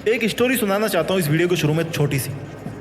एक स्टोरी सुनाना चाहता हूँ इस वीडियो के शुरू में, छोटी सी।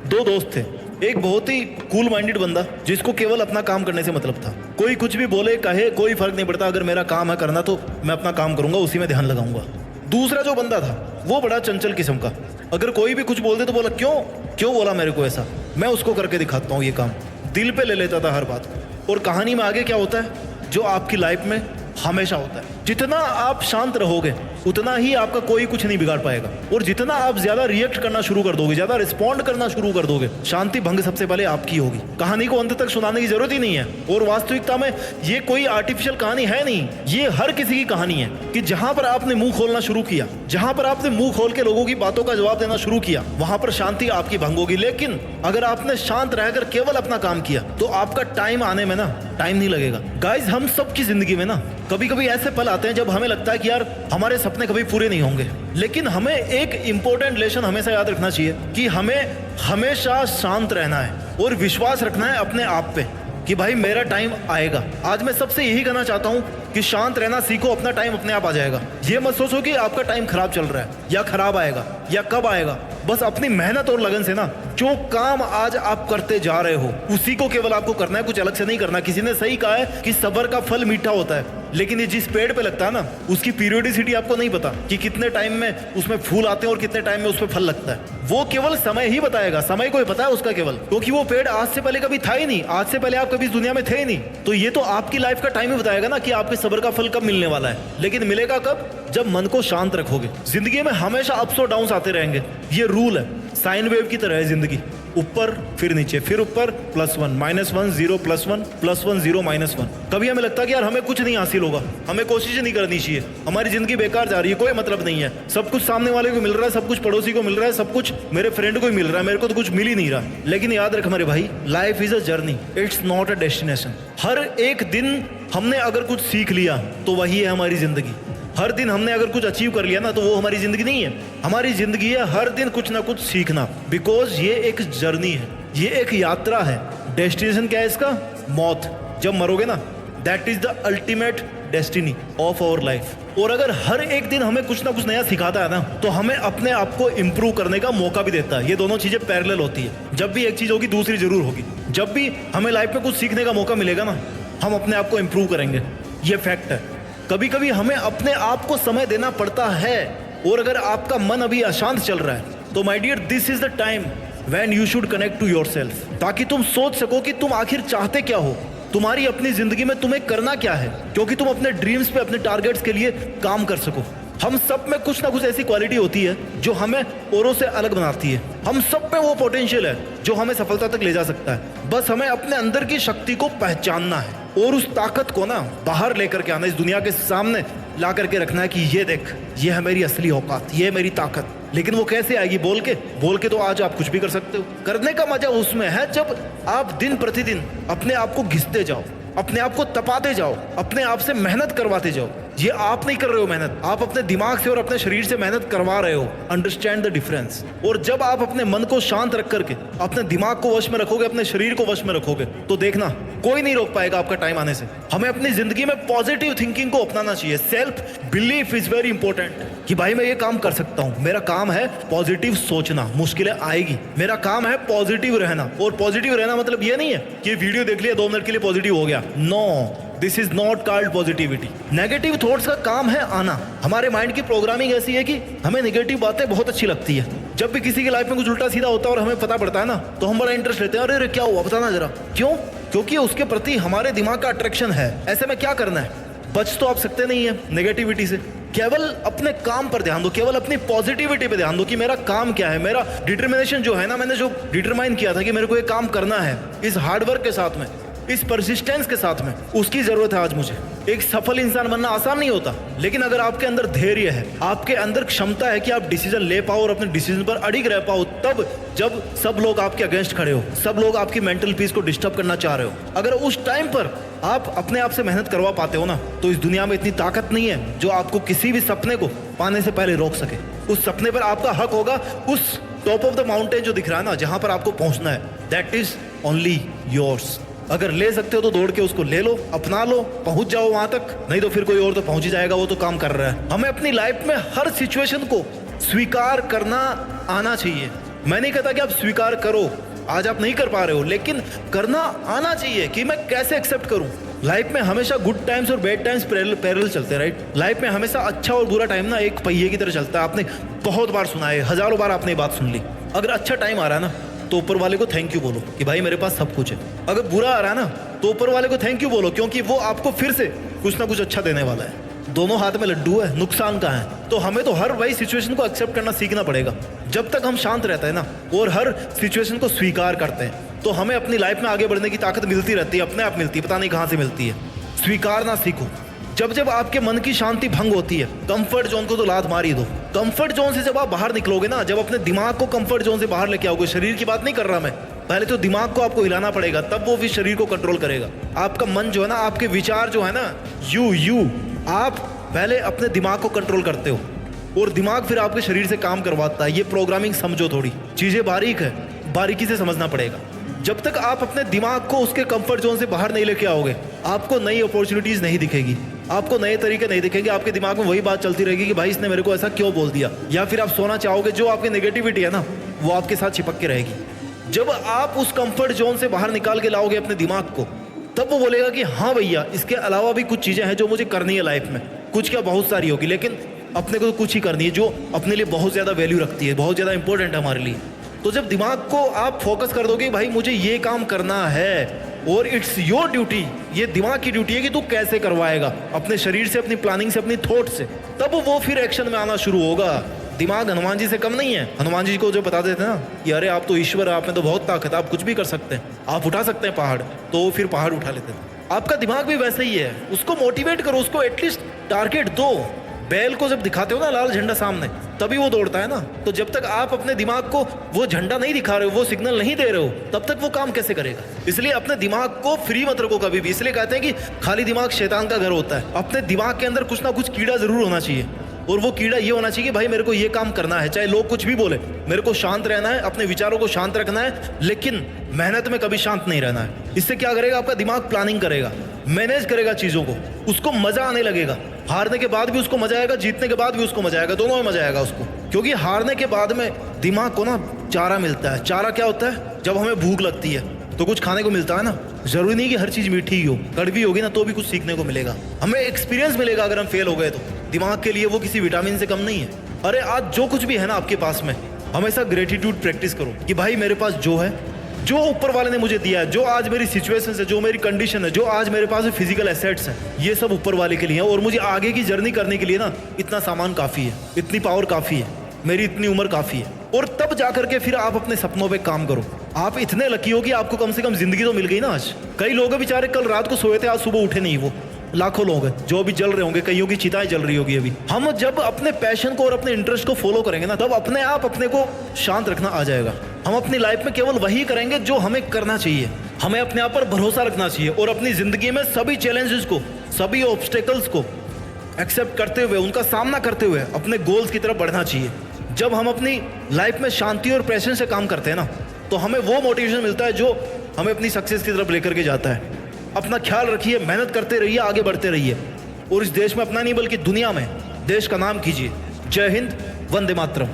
दो दोस्त थे, एक बहुत ही कूल माइंडेड बंदा जिसको केवल अपना काम करने से मतलब था। कोई कुछ भी बोले कहे कोई फर्क नहीं पड़ता, अगर मेरा काम है करना तो मैं अपना काम करूंगा, उसी में ध्यान लगाऊंगा। दूसरा जो बंदा था वो बड़ा चंचल किस्म का, अगर कोई भी कुछ बोल दे तो बोला क्यों क्यों बोला मेरे को ऐसा, मैं उसको करके दिखाता हूँ ये काम। दिल पे ले लेता था हर बात को। और कहानी में आगे क्या होता है, जो आपकी लाइफ में हमेशा होता है, जितना आप शांत रहोगे उतना ही आपका कोई कुछ नहीं बिगाड़ पाएगा। और जितना आप ज्यादा रिएक्ट करना शुरू कर दोगे, ज्यादा रिस्पॉन्ड करना शुरू कर दोगे, शांति भंग सबसे पहले आपकी होगी। कहानी को अंत तक सुनाने की जरूरत ही नहीं है। और वास्तविकता में ये कोई आर्टिफिशियल कहानी है नहीं, ये हर किसी की कहानी है कि जहां पर आपने मुंह खोलना शुरू किया, जहां पर आपने मुंह खोल के लोगों की बातों का जवाब देना शुरू किया, वहां पर शांति आपकी भंग होगी। लेकिन अगर आपने शांत रहकर केवल अपना काम किया तो आपका टाइम आने में ना टाइम नहीं लगेगा। गाइज, हम सबकी जिंदगी में ना कभी कभी ऐसे पल आते हैं जब हमें लगता है कि यार हमारे सपने कभी पूरे नहीं होंगे। लेकिन हमें एक इंपॉर्टेंट लेसन हमेशा याद रखना चाहिए कि हमें हमेशा शांत रहना है और विश्वास रखना है अपने आप पे कि भाई मेरा टाइम आएगा। आज मैं सबसे यही कहना चाहता हूं कि शांत रहना सीखो, अपना टाइम अपने आप आ जाएगा। ये मत सोचो कि आपका टाइम खराब चल रहा है या खराब आएगा या कब आएगा। बस अपनी मेहनत और लगन से ना जो काम आज आप करते जा रहे हो उसी को केवल आपको करना है, कुछ अलग से नहीं करना। किसी ने सही कहा है कि सब्र का फल मीठा होता है, लेकिन ये जिस पेड़ पे लगता है ना उसकी पीरियोडिसिटी आपको नहीं पता कि कितने टाइम में उसमें फूल आते हैं और कितने टाइम में उसमें फल लगता है। वो केवल समय ही बताएगा, समय को ही पता है उसका केवल, क्योंकि वो पेड़ आज से पहले कभी था ही नहीं, आज से पहले आप कभी इस दुनिया में थे ही नहीं। तो ये तो आपकी लाइफ का टाइम ही बताएगा ना कि आपके सब्र का फल कब मिलने वाला है। लेकिन मिलेगा कब, जब मन को शांत रखोगे। जिंदगी में हमेशा अप्स और डाउन्स आते रहेंगे, ये रूल है। साइन वेव की तरह है जिंदगी, ऊपर फिर नीचे फिर ऊपर, +1 -1 0 +1 +1 0 -1। कभी हमें लगता है कि यार हमें कुछ नहीं हासिल होगा, हमें कोशिश नहीं करनी चाहिए, हमारी जिंदगी बेकार जा रही है, कोई मतलब नहीं है, सब कुछ सामने वाले को मिल रहा है, सब कुछ पड़ोसी को मिल रहा है, सब कुछ मेरे फ्रेंड को ही मिल रहा है, मेरे को तो कुछ मिल ही नहीं रहा। लेकिन याद रख मेरे भाई, life is a journey, it's not a destination. हर एक दिन हमने अगर कुछ सीख लिया तो वही है हमारी जिंदगी। हर दिन हमने अगर कुछ अचीव कर लिया ना तो वो हमारी जिंदगी नहीं है। हमारी जिंदगी है हर दिन कुछ ना कुछ सीखना, बिकॉज ये एक जर्नी है, ये एक यात्रा है। डेस्टिनेशन क्या है इसका? मौत। जब मरोगे ना, that is the ultimate destiny of our life. और अगर हर एक दिन हमें कुछ ना कुछ नया सिखाता है ना तो हमें अपने आप को इम्प्रूव करने का मौका भी देता है। ये दोनों चीजें पैरेलल होती है। जब भी एक चीज होगी दूसरी जरूर होगी। जब भी हमें लाइफ में कुछ सीखने का मौका मिलेगा ना, हम अपने आप को इम्प्रूव करेंगे, ये फैक्ट है। कभी कभी हमें अपने आप को समय देना पड़ता है। और अगर आपका मन अभी अशांत चल रहा है तो my dear, this is the time when you should connect to yourself, ताकि तुम सोच सको कि तुम आखिर चाहते क्या हो, तुम्हारी अपनी जिंदगी में तुम्हें करना क्या है, क्योंकि तुम अपने ड्रीम्स पे, अपने टारगेट्स के लिए काम कर सको। हम सब में कुछ ना कुछ ऐसी क्वालिटी होती है जो हमें औरों से अलग बनाती है। हम सब में वो पोटेंशियल है जो हमें सफलता तक ले जा सकता है। बस हमें अपने अंदर की शक्ति को पहचानना है और उस ताकत को ना बाहर लेकर के आना, इस दुनिया के सामने ला करके रखना है कि ये देख, ये है मेरी असली औकात, ये है मेरी ताकत। लेकिन वो कैसे आएगी? बोल के तो आज आप कुछ भी कर सकते हो। करने का मजा उसमें है जब आप दिन प्रतिदिन अपने आप को घिसते जाओ, अपने आप को तपाते जाओ, अपने आप से मेहनत करवाते जाओ। ये आप नहीं कर रहे हो मेहनत, आप अपने दिमाग से और अपने शरीर से मेहनत करवा रहे हो। Understand the difference. और जब आप अपने मन को शांत रख करके अपने दिमाग को वश में रखोगे, अपने शरीर को वश में रखोगे, तो देखना कोई नहीं रोक पाएगा आपका टाइम आने से। हमें अपनी जिंदगी में पॉजिटिव थिंकिंग को अपनाना चाहिए। Self belief is very important कि भाई मैं ये काम कर सकता हूँ, मेरा काम है पॉजिटिव सोचना, मुश्किलें आएगी, मेरा काम है पॉजिटिव रहना। और पॉजिटिव रहना मतलब ये नहीं है कि वीडियो देख लिया 2 मिनट के लिए पॉजिटिव हो गया। No, this is not called positivity. Negative thoughts का काम है आना। हमारे माइंड की प्रोग्रामिंग ऐसी है कि हमें नेगेटिव बातें बहुत अच्छी लगती है। जब भी किसी की लाइफ में कुछ उल्टा सीधा होता है और हमें पता पड़ता है ना, तो हम बड़ा इंटरेस्ट लेते हैं। अरे क्या हुआ, बताना जरा। क्यों? क्योंकि उसके प्रति हमारे दिमाग का अट्रैक्शन है। ऐसे में क्या करना है? बच तो आप सकते नहीं है नेगेटिविटी से। केवल अपने काम पर ध्यान दो, केवल अपनी पॉजिटिविटी पे ध्यान दो कि मेरा काम क्या है। मेरा डिटर्मिनेशन जो है ना, मैंने जो डिटरमाइन किया था कि मेरे को ये काम करना है, इस हार्डवर्क के साथ में, इस परसिस्टेंस के साथ में, उसकी जरूरत है आज मुझे। एक सफल इंसान बनना आसान नहीं होता, लेकिन अगर आपके अंदर धैर्य है, आपके अंदर क्षमता है कि आप डिसीजन ले पाओ और अपने डिसीजन पर अडिग रह पाओ, तब जब सब लोग आपके अगेंस्ट खड़े हो, सब लोग आपकी मेंटल पीस को डिस्टर्ब करना चाह रहे हो, अगर उस टाइम पर आप अपने आप से मेहनत करवा पाते हो ना, तो इस दुनिया में इतनी ताकत नहीं है जो आपको किसी भी सपने को पाने से पहले रोक सके। उस सपने पर आपका हक होगा, उस टॉप ऑफ द माउंटेन जो दिख रहा है ना, जहां पर आपको पहुंचना है, दैट इज ओनली योर्स। अगर ले सकते हो तो दौड़ के उसको ले लो, अपना लो, पहुंच जाओ वहां तक। नहीं तो फिर कोई और तो पहुंच ही जाएगा, वो तो काम कर रहा है। हमें अपनी लाइफ में हर सिचुएशन को स्वीकार करना आना चाहिए। मैं नहीं कहता कि आप स्वीकार करो, आज आप नहीं कर पा रहे हो, लेकिन करना आना चाहिए कि मैं कैसे एक्सेप्ट करूं। लाइफ में हमेशा गुड टाइम्स और बैड टाइम्स पैरेलल चलते हैं, राइट। लाइफ में हमेशा अच्छा और बुरा टाइम ना एक पहिए की तरह चलता है। आपने बहुत बार सुना है, हजारों बार आपने ये बात सुन ली। अगर अच्छा टाइम आ रहा है ना तो ऊपर वाले को थैंक यू बोलो कि भाई मेरे पास सब कुछ है। अगर बुरा आ रहा है ना तो ऊपर वाले को थैंक यू बोलो, क्योंकि वो आपको फिर से कुछ ना कुछ अच्छा देने वाला है। दोनों हाथ में लड्डू है, नुकसान कहाँ है। तो हमें तो हर वही सिचुएशन को एक्सेप्ट करना सीखना पड़ेगा। जब तक हम शांत रहते हैं ना और हर सिचुएशन को स्वीकार करते हैं तो हमें अपनी लाइफ में आगे बढ़ने की ताकत मिलती रहती है, अपने आप मिलती है, पता नहीं कहाँ से मिलती है। स्वीकारना सीखो। जब जब आपके मन की शांति भंग होती है, कंफर्ट जोन को तो लात मार ही दो। कंफर्ट जोन से जब आप बाहर निकलोगे ना, जब अपने दिमाग को कंफर्ट जोन से बाहर लेके आओगे, शरीर की बात नहीं कर रहा मैं, पहले तो दिमाग को आपको हिलाना पड़ेगा, तब वो फिर शरीर को कंट्रोल करेगा। आपका मन जो है ना, आपके विचार जो है ना, यू आप पहले अपने दिमाग को कंट्रोल करते हो और दिमाग फिर आपके शरीर से काम करवाता है। ये प्रोग्रामिंग समझो, थोड़ी चीजें बारीक है, बारीकी से समझना पड़ेगा। जब तक आप अपने दिमाग को उसके कंफर्ट जोन से बाहर नहीं लेके आओगे, आपको नई अपॉर्चुनिटीज नहीं दिखेगी, आपको नए तरीके नहीं दिखेंगे। आपके दिमाग में वही बात चलती रहेगी कि भाई इसने मेरे को ऐसा क्यों बोल दिया, या फिर आप सोना चाहोगे, जो आपकी नेगेटिविटी है ना वो आपके साथ चिपक के रहेगी। जब आप उस कंफर्ट जोन से बाहर निकाल के लाओगे अपने दिमाग को, तब वो बोलेगा कि हाँ भैया, इसके अलावा भी कुछ चीजें हैं जो मुझे करनी है लाइफ में। कुछ क्या बहुत सारी होगी, लेकिन अपने को तो कुछ ही करनी है जो अपने लिए बहुत ज्यादा वैल्यू रखती है, बहुत ज्यादा इंपॉर्टेंट है हमारे लिए। तो जब दिमाग को आप फोकस कर दोगे भाई मुझे ये काम करना है और इट्स योर ड्यूटी, ये दिमाग की ड्यूटी है कि तू कैसे करवाएगा, अपने शरीर से, अपनी प्लानिंग से, अपनी थॉट से, तब वो फिर एक्शन में आना शुरू होगा। दिमाग हनुमान जी से कम नहीं है। हनुमान जी को जो बता देते ना कि अरे आप तो ईश्वर है, आप में तो बहुत ताकत है, आप कुछ भी कर सकते हैं, आप उठा सकते हैं पहाड़, तो फिर पहाड़ उठा लेते हैं। आपका दिमाग भी वैसे ही है, उसको मोटिवेट करो, उसको एटलीस्ट टारगेट दो। बैल को जब दिखाते हो ना लाल झंडा सामने, तभी वो दौड़ता है ना। तो जब तक आप अपने दिमाग को वो झंडा नहीं दिखा रहे हो, वो सिग्नल नहीं दे रहे हो, तब तक वो काम कैसे करेगा। इसलिए अपने दिमाग को फ्री मत रखो कभी भी। इसलिए कहते हैं कि खाली दिमाग शैतान का घर होता है। अपने दिमाग के अंदर कुछ ना कुछ कीड़ा जरूर होना चाहिए, और वो कीड़ा ये होना चाहिए कि भाई मेरे को ये काम करना है, चाहे लोग कुछ भी बोले, मेरे को शांत रहना है, अपने विचारों को शांत रखना है, लेकिन मेहनत में कभी शांत नहीं रहना है। इससे क्या करेगा, आपका दिमाग प्लानिंग करेगा, मैनेज करेगा चीजों को, उसको मजा आने लगेगा। हारने के बाद भी उसको मजा आएगा, जीतने के बाद भी उसको मजा आएगा, दोनों में मजा आएगा उसको। क्योंकि हारने के बाद में दिमाग को ना चारा मिलता है। चारा क्या होता है, जब हमें भूख लगती है तो कुछ खाने को मिलता है ना। जरूरी नहीं कि हर चीज मीठी ही हो, कड़वी होगी ना तो भी कुछ सीखने को मिलेगा, हमें एक्सपीरियंस मिलेगा। अगर हम फेल हो गए तो दिमाग के लिए वो किसी विटामिन से कम नहीं है। अरे आज जो कुछ भी है ना आपके पास में, हमेशा ग्रेटिट्यूड प्रैक्टिस करो कि भाई मेरे पास जो है, जो ऊपर वाले ने मुझे दिया है, जो आज मेरी सिचुएशन है, जो मेरी कंडीशन है, जो आज मेरे पास फिजिकल एसेट्स हैं, ये सब ऊपर वाले के लिए है। और मुझे आगे की जर्नी करने के लिए ना इतना सामान काफी है, इतनी पावर काफी है, मेरी इतनी उम्र काफी है। और तब जाकर के फिर आप अपने सपनों पे काम करो। आप इतने लकी हो कि आपको कम से कम जिंदगी तो मिल गई ना आज। कई लोग बेचारे कल रात को सोए थे, आज सुबह उठे नहीं। वो लाखों लोग हैं जो अभी जल रहे होंगे, कईयों की चिताएं जल रही होगी अभी। हम जब अपने पैशन को और अपने इंटरेस्ट को फॉलो करेंगे ना, तब अपने आप अपने को शांत रखना आ जाएगा। हम अपनी लाइफ में केवल वही करेंगे जो हमें करना चाहिए। हमें अपने आप पर भरोसा रखना चाहिए और अपनी जिंदगी में सभी चैलेंजेस को, सभी ऑब्स्टेकल्स को एक्सेप्ट करते हुए, उनका सामना करते हुए अपने गोल्स की तरफ बढ़ना चाहिए। जब हम अपनी लाइफ में शांति और पैशन से काम करते हैं ना, तो हमें वो मोटिवेशन मिलता है जो हमें अपनी सक्सेस की तरफ लेकर के जाता है। अपना ख्याल रखिए, मेहनत करते रहिए, आगे बढ़ते रहिए और इस देश में अपना नहीं बल्कि दुनिया में देश का नाम कीजिए। जय हिंद, वंदे मातरम।